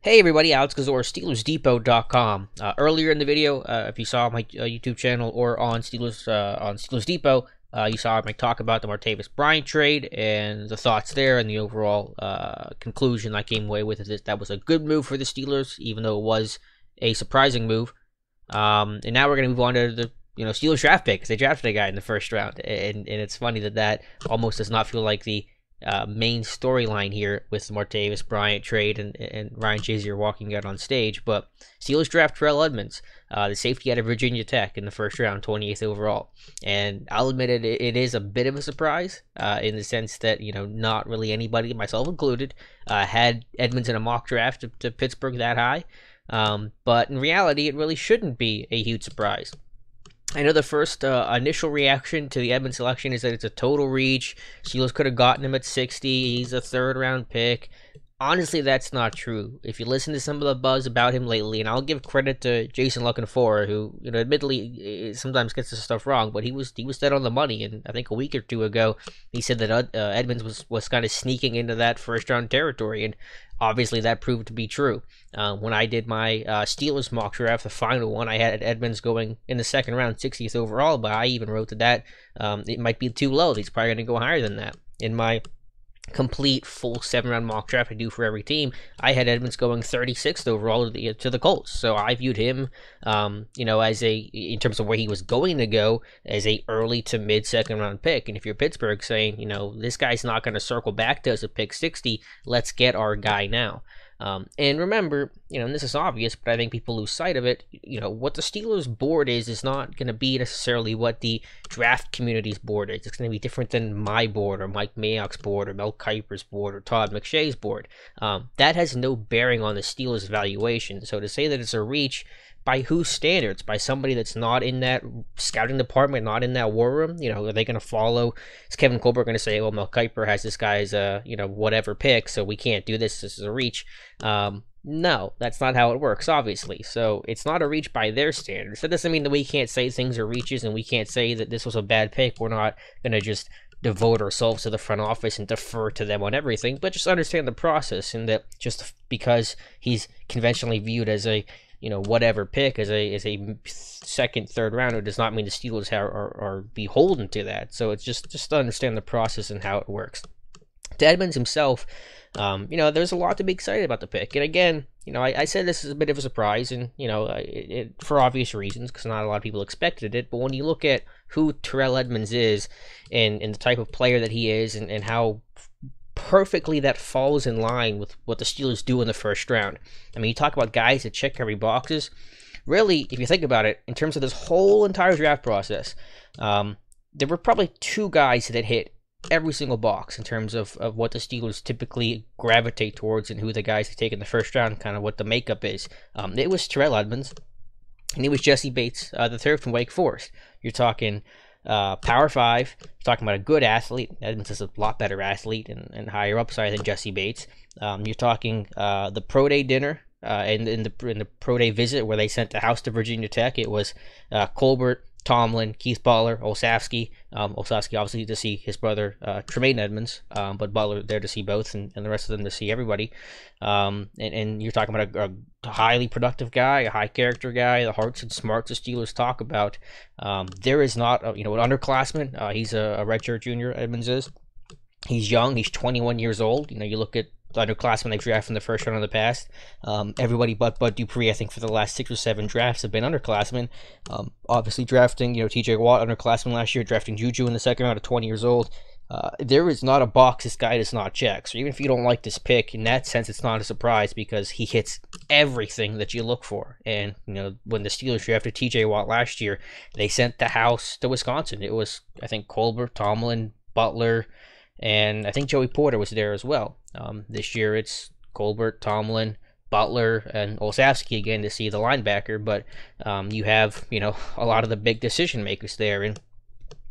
Hey everybody, Alex Gazor, SteelersDepot.com. Earlier in the video, if you saw my YouTube channel or on Steelers Depot, you saw my talk about the Martavis Bryant trade and the thoughts there, and the overall conclusion I came away with is that was a good move for the Steelers, even though it was a surprising move. And now we're going to move on to the Steelers draft pick, because they drafted a guy in the first round, and it's funny that almost does not feel like the main storyline here with the Martavis Bryant trade and Ryan Shazier walking out on stage. But Steelers draft Terrell Edmunds, the safety out of Virginia Tech, in the first round, 28th overall. And I'll admit it is a bit of a surprise in the sense that, not really anybody, myself included, had Edmunds in a mock draft to Pittsburgh that high. But in reality, it really shouldn't be a huge surprise. I know the first initial reaction to the Edmunds selection is that it's a total reach. Steelers could have gotten him at 60. He's a third-round pick. Honestly, that's not true. If you listen to some of the buzz about him lately, and I'll give credit to Jason Luckenfor, who, admittedly sometimes gets this stuff wrong, but he was dead on the money. And I think a week or two ago, he said that Edmunds was kind of sneaking into that first-round territory, and obviously that proved to be true. When I did my Steelers mock draft, the final one, I had Edmunds going in the second round, 60th overall, but I even wrote that it might be too low. He's probably going to go higher than that. In my complete full 7-round mock draft I do for every team, I had Edmunds going 36th overall to the Colts. So I viewed him, as in terms of where he was going to go, as a early to mid second round pick. And if you're Pittsburgh saying, this guy's not going to circle back to us at pick 60, let's get our guy now. And remember, and this is obvious, but I think people lose sight of it, what the Steelers board is not going to be necessarily what the draft community's board is. It's going to be different than my board, or Mike Mayock's board, or Mel Kiper's board, or Todd McShay's board. That has no bearing on the Steelers' evaluation. So to say that it's a reach, by whose standards? By somebody that's not in that scouting department, not in that war room? Are they going to follow? Is Kevin Colbert going to say, well, Mel Kiper has this guy's, whatever pick, so we can't do this. This is a reach. No, that's not how it works, obviously. So it's not a reach by their standards. That doesn't mean that we can't say things are reaches, and we can't say that this was a bad pick. We're not going to just devote ourselves to the front office and defer to them on everything, but just understand the process, and that just because he's conventionally viewed as a whatever pick, as a second, third rounder, does not mean the Steelers are beholden to that. So it's just to understand the process and how it works. To Edmunds himself, there's a lot to be excited about the pick. And again, I said this is a bit of a surprise, and, for obvious reasons, because not a lot of people expected it. But when you look at who Terrell Edmunds is, and the type of player that he is, and how perfectly that falls in line with what the Steelers do in the first round. I mean, you talk about guys that check every boxes. Really, if you think about it, in terms of this whole entire draft process, there were probably two guys that hit every single box in terms of what the Steelers typically gravitate towards, and who the guys they take in the first round, kind of what the makeup is. It was Terrell Edmunds, and it was Jesse Bates, the third from Wake Forest. You're talking Power 5, you're talking about a good athlete. Edmunds is a lot better athlete and higher upside than Jesse Bates. You're talking the Pro Day dinner and in the Pro Day visit where they sent the house to Virginia Tech. It was Colbert, Tomlin, Keith Butler, Olszewski. Olszewski obviously to see his brother Tremaine Edmunds, but Butler there to see both, and the rest of them to see everybody. And you're talking about a highly productive guy, a high character guy, the hearts and smarts the Steelers talk about. There is not, an underclassman. He's a redshirt junior, Edmunds is. He's young. He's 21 years old. You look at the underclassmen they've drafted in the first round in the past. Everybody but Bud Dupree, I think, for the last 6 or 7 drafts have been underclassmen. Obviously drafting, TJ Watt, underclassman last year, drafting Juju in the second round at 20 years old. There is not a box this guy does not check. So even if you don't like this pick, in that sense, it's not a surprise, because he hits everything that you look for. And, when the Steelers drafted TJ Watt last year, they sent the house to Wisconsin. It was, I think, Colbert, Tomlin, Butler, and I think Joey Porter was there as well. This year it's Colbert, Tomlin, Butler, and Olszewski again to see the linebacker. But you have, a lot of the big decision makers there. And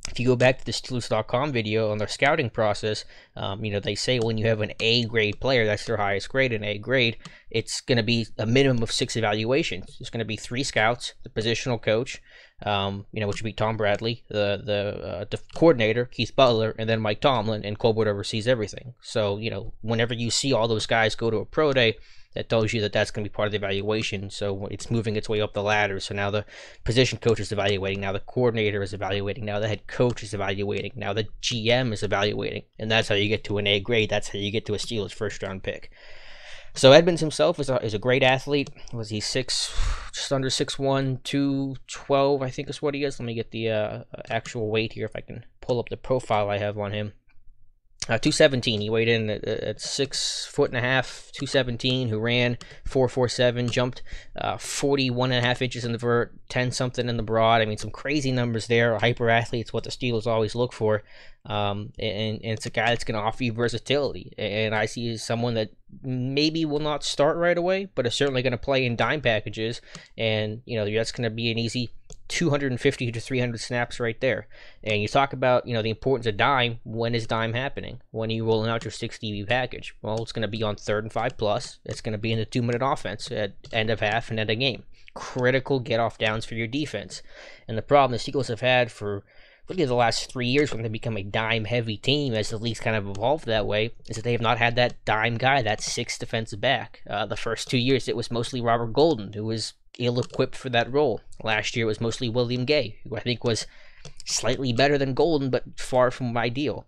if you go back to the Steelers.com video on their scouting process, they say when you have an A grade player, that's their highest grade, an A grade, it's going to be a minimum of 6 evaluations. There's going to be 3 scouts, the positional coach, which would be Tom Bradley, the coordinator, Keith Butler, and then Mike Tomlin, and Colbert oversees everything. So, whenever you see all those guys go to a pro day, that tells you that that's going to be part of the evaluation. So it's moving its way up the ladder. So now the position coach is evaluating. Now the coordinator is evaluating. Now the head coach is evaluating. Now the GM is evaluating. And that's how you get to an A grade. That's how you get to a Steelers first round pick. So Edmunds himself is a great athlete. Was he just under 6'1", 212, I think is what he is. Let me get the actual weight here if I can pull up the profile I have on him. 217. He weighed in at 6'1.5", 217. Who ran 4.47, jumped 41.5 inches in the vert, 10 something in the broad. I mean, some crazy numbers there. A hyper athlete's what the Steelers always look for, and it's a guy that's going to offer you versatility. And I see as someone that maybe will not start right away, but is certainly going to play in dime packages, and that's going to be an easy 250 to 300 snaps right there. And you talk about, the importance of dime. When is dime happening? When are you rolling out your 6 DB package? Well, it's going to be on 3rd and 5 plus. It's going to be in the 2-minute offense at end of half and end of game. Critical get-off downs for your defense. And the problem the Steelers have had for really the last 3 years when they become a dime-heavy team, as the league's kind of evolved that way, is that they have not had that dime guy, that 6th defensive back. The first 2 years, it was mostly Robert Golden, who was ill-equipped for that role. Last year, it was mostly William Gay, who I think was slightly better than Golden, but far from ideal.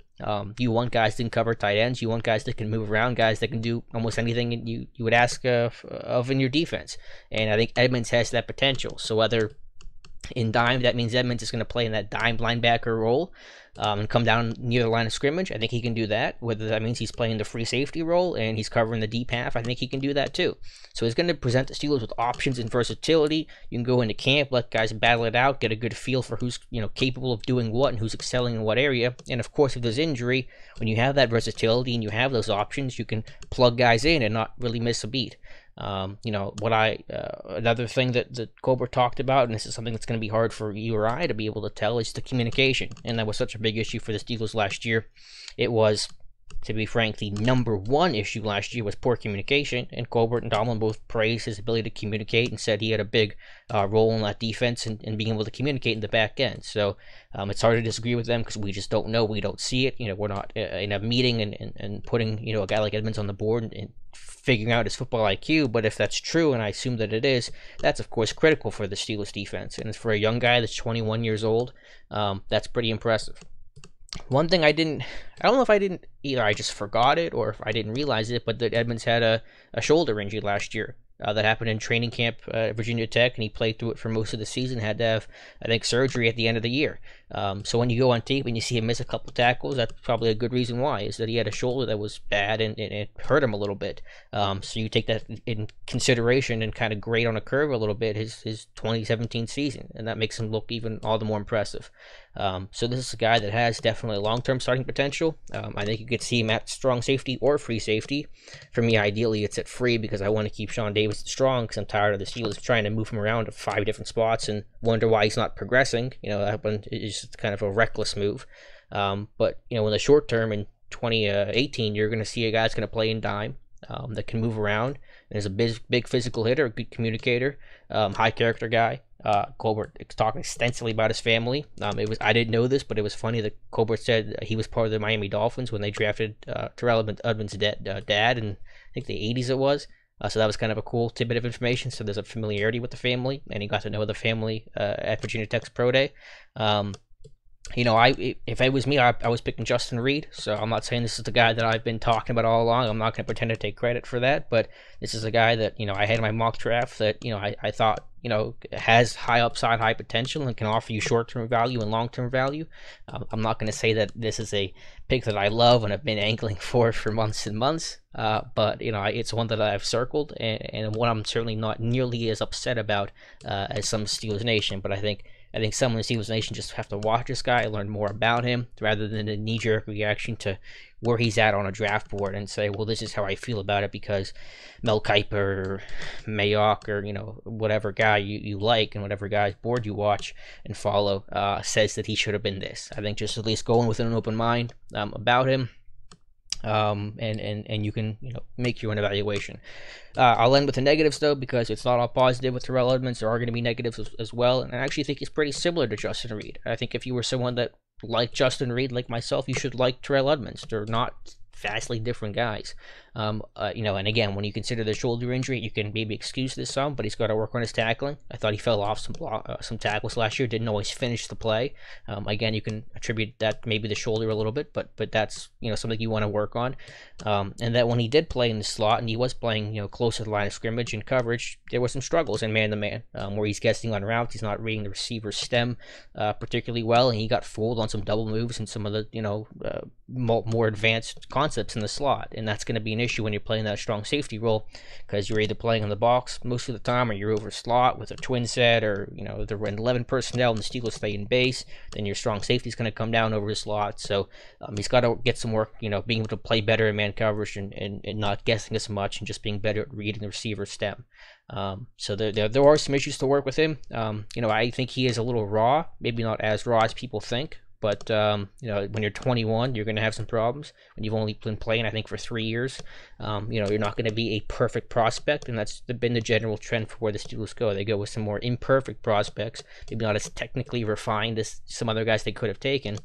You want guys that can cover tight ends. You want guys that can move around, guys that can do almost anything you would ask of in your defense. And I think Edmunds has that potential. So whether in dime, that means Edmunds is going to play in that dime linebacker role and come down near the line of scrimmage. I think he can do that. Whether that means he's playing the free safety role and he's covering the deep half, I think he can do that too. So he's going to present the Steelers with options and versatility. You can go into camp, let guys battle it out, get a good feel for who's capable of doing what and who's excelling in what area. And of course, if there's injury, when you have that versatility and you have those options, you can plug guys in and not really miss a beat. Another thing that Colbert talked about, and this is something that's going to be hard for you or I to be able to tell, is the communication. And that was such a big issue for the Steelers last year. It was, to be frank, the number one issue last year was poor communication, and Colbert and Tomlin both praised his ability to communicate and said he had a big role in that defense and being able to communicate in the back end. So it's hard to disagree with them because we just don't know. We don't see it. We're not in a meeting and putting a guy like Edmunds on the board and figuring out his football IQ. But if that's true, and I assume that it is, that's of course critical for the Steelers defense. And for a young guy that's 21 years old, that's pretty impressive. One thing I don't know if I didn't, either I just forgot it or if I didn't realize it, but that Edmunds had a shoulder injury last year. That happened in training camp at Virginia Tech, and he played through it for most of the season. Had to have, I think, surgery at the end of the year. So when you go on tape and you see him miss a couple tackles, that's probably a good reason why, is that he had a shoulder that was bad and it hurt him a little bit. So you take that in consideration and kind of grade on a curve a little bit his 2017 season, and that makes him look even all the more impressive. So this is a guy that has definitely long-term starting potential. I think you could see him at strong safety or free safety. For me, ideally, it's at free because I want to keep Sean Davis strong because I'm tired of the Steelers trying to move him around to 5 different spots and wonder why he's not progressing. That one is just kind of a reckless move. But in the short term, in 2018, you're going to see a guy that's going to play in dime, that can move around, and is a big physical hitter, a good communicator, high character guy. Colbert talking extensively about his family. I didn't know this, but it was funny that Colbert said he was part of the Miami Dolphins when they drafted Terrell Edmunds' dad in, I think, the 80s it was. So that was kind of a cool tidbit of information. So there's a familiarity with the family, and he got to know the family at Virginia Tech's Pro Day. If it was me, I was picking Justin Reed. So I'm not saying this is the guy that I've been talking about all along. I'm not going to pretend to take credit for that, but this is a guy that I had in my mock draft that I thought has high upside, high potential, and can offer you short-term value and long-term value. I'm not going to say that this is a pick that I love and have been angling for months and months, but it's one that I've circled and one I'm certainly not nearly as upset about as some Steelers Nation. But I think some in the Steelers Nation just have to watch this guy, learn more about him, rather than a knee-jerk reaction to where he's at on a draft board and say, well, this is how I feel about it because Mel Kiper or Mayock or, whatever guy you like and whatever guy's board you watch and follow says that he should have been this. I think just at least going with an open mind about him. and you can make your own evaluation. I'll end with the negatives though, because it's not all positive with Terrell Edmunds. There are going to be negatives as well, and I actually think he's pretty similar to Justin Reed. I think if you were someone that liked Justin Reed like myself, you should like Terrell Edmunds. They're not vastly different guys. And again, when you consider the shoulder injury, you can maybe excuse this some, but he's got to work on his tackling. I thought he fell off some tackles last year, didn't always finish the play. Again, you can attribute that maybe the shoulder a little bit, but that's something you want to work on. And that when he did play in the slot and he was playing close to the line of scrimmage and coverage, there were some struggles in man-to-man where he's guessing on routes, he's not reading the receiver's stem particularly well, and he got fooled on some double moves and some of the more advanced concepts in the slot, and that's going to be an issue when you're playing that strong safety role, because you're either playing in the box most of the time or you're over slot with a twin set, or if they're in 11 personnel and the Steelers stay in base, then your strong safety is going to come down over his slot. So he's got to get some work being able to play better in man coverage and not guessing as much and just being better at reading the receiver stem. So there are some issues to work with him. I think he is a little raw, maybe not as raw as people think. But, when you're 21, you're going to have some problems. When you've only been playing, I think, for 3 years, you're not going to be a perfect prospect. And that's been the general trend for where the Steelers go. They go with some more imperfect prospects, maybe not as technically refined as some other guys they could have taken.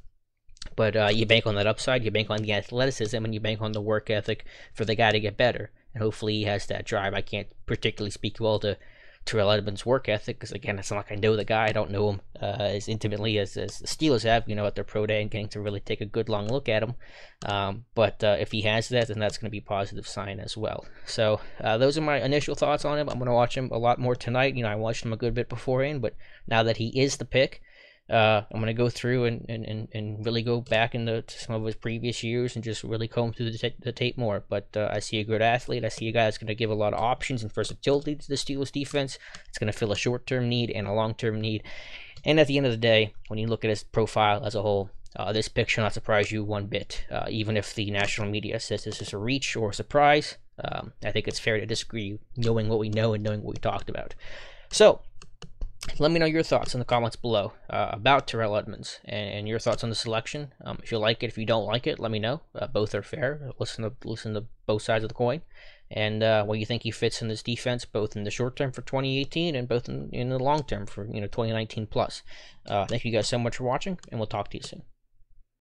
But you bank on that upside, you bank on the athleticism, and you bank on the work ethic for the guy to get better. And hopefully he has that drive. I can't particularly speak well to Terrell Edmunds' work ethic, because again, it's not like I know the guy. I don't know him as intimately as the Steelers have, at their pro day and getting to really take a good long look at him. But if he has that, then that's going to be a positive sign as well. So those are my initial thoughts on him. I'm going to watch him a lot more tonight. I watched him a good bit beforehand, but now that he is the pick, I'm going to go through and really go back into some of his previous years and just really comb through the tape more. But I see a good athlete. I see a guy that's going to give a lot of options and versatility to the Steelers defense. It's going to fill a short-term need and a long-term need. And at the end of the day, when you look at his profile as a whole, this pick should not surprise you one bit. Even if the national media says this is a reach or a surprise, I think it's fair to disagree, knowing what we know and knowing what we talked about. So let me know your thoughts in the comments below about Terrell Edmunds and your thoughts on the selection. If you like it, if you don't like it, let me know. Both are fair. Listen to both sides of the coin, and what you think he fits in this defense, both in the short term for 2018 and both in the long term for 2019 plus. Thank you guys so much for watching, and we'll talk to you soon.